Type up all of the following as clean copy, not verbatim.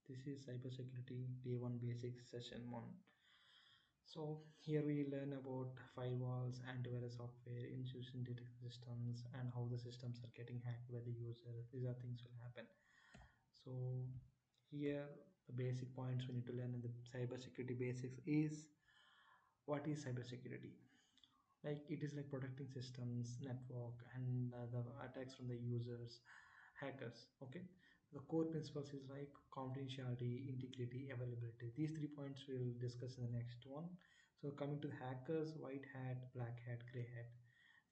This is cybersecurity day one basics session one. So here we learn about firewalls, antivirus software, intrusion detection systems, and how the systems are getting hacked by the user. These are things will happen. So here the basic points we need to learn in the cybersecurity basics is what is cybersecurity? Like it is like protecting systems, network, and the attacks from the users, hackers. Okay, the core principles is like confidentiality, integrity, availability. These 3 points we'll discuss in the next one. So coming to the hackers, white hat, black hat, gray hat.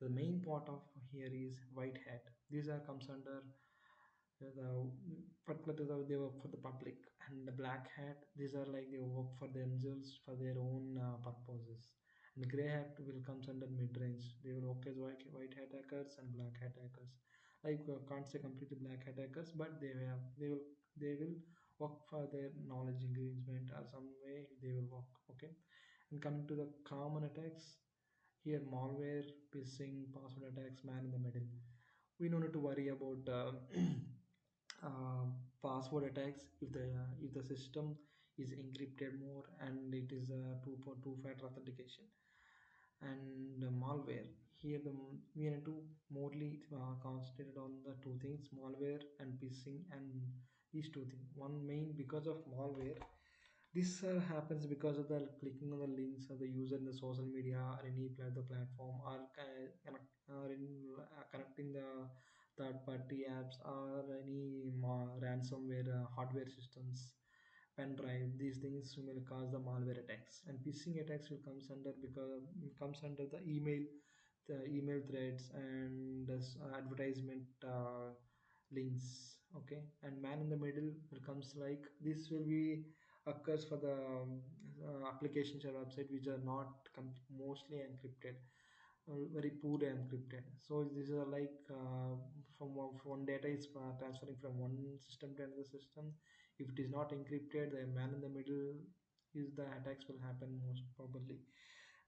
The main part of here is white hat. These are comes under particular they work for the public, and the black hat, these are like they work for themselves for their own purposes. And gray hat will comes under mid-range, they will work as white hat hackers and black hat hackers. Like can't say completely black hat hackers, but they will work for their knowledge engagement or some way they will work. Okay, and coming to the common attacks, here malware, phishing, password attacks, man in the middle. We don't need to worry about password attacks if the system is encrypted more and it is a two-factor authentication. And malware, here we need to morely concentrate on the two things, malware and phishing. And these two things, one main because of malware, this happens because of the clicking on the links of the user in the social media or any the platform, or connecting the third party apps or any ransomware hardware systems, pen drive. These things will cause the malware attacks. And phishing attacks will comes under because comes under the email threads and this advertisement links. Okay, and man in the middle will comes like this will be occurs for the applications or website which are not mostly encrypted, very poor encrypted. So these are like from one data is transferring from one system to another system. If it is not encrypted, the man in the middle is the attacks will happen most probably.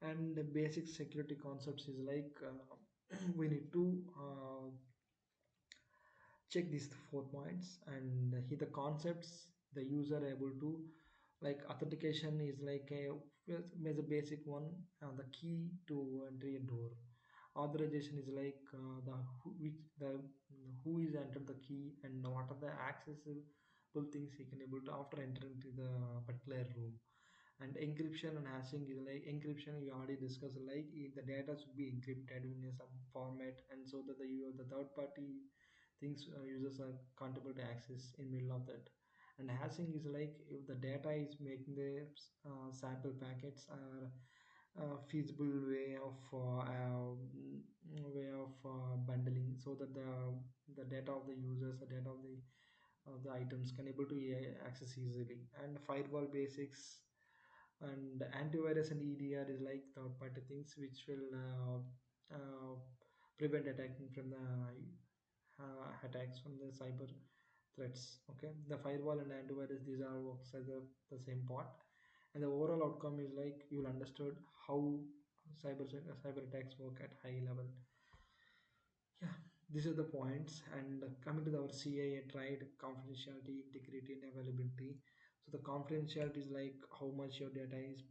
And the basic security concepts is like we need to check these 4 points and here the concepts the user able to, like authentication is like a basic one, the key to entry a door. Authorization is like who is entered the key and what are the accessible things he can able to after entering to the particular room. And encryption and hashing is like encryption we already discussed, like the data should be encrypted in some format, and so that the third party things users are accountable to access in middle of that. And hashing is like if the data is making the sample packets are feasible way of bundling, so that the data of the users, the data of the items can able to access easily. And firewall basics and antivirus and EDR is like third party things which will prevent attacking from the attacks from the cyber threats. Okay, the firewall and antivirus, these are works as the same part. And the overall outcome is like you'll understood how cyber attacks work at high level. Yeah, these are the points. And coming to our CIA tried confidentiality, integrity, and availability. So the confidentiality is like how much your data is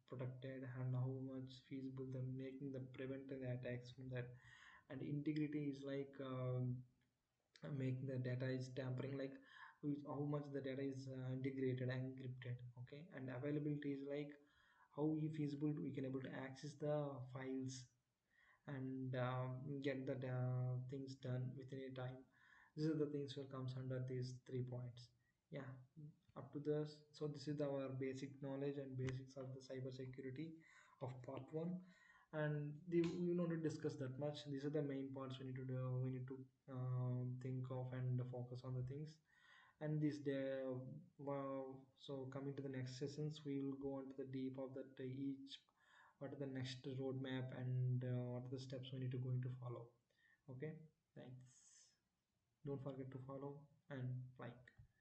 protected and how much feasible the making the preventing the attacks from that. And integrity is like making the data is tampering, like how much the data is integrated and encrypted. Okay, and availability is like how feasible we can able to access the files and get the things done within a time. These are the things will comes under these 3 points. Yeah, up to this. So this is our basic knowledge and basics of the cyber security of part one. And we don't need to discuss that much. These are the main parts we need to do. We need to think of and focus on the things. And this day, wow. So coming to the next sessions, we will go into the deep of that each what are the next roadmap and what are the steps we need to going to follow. Okay, thanks. Don't forget to follow and like.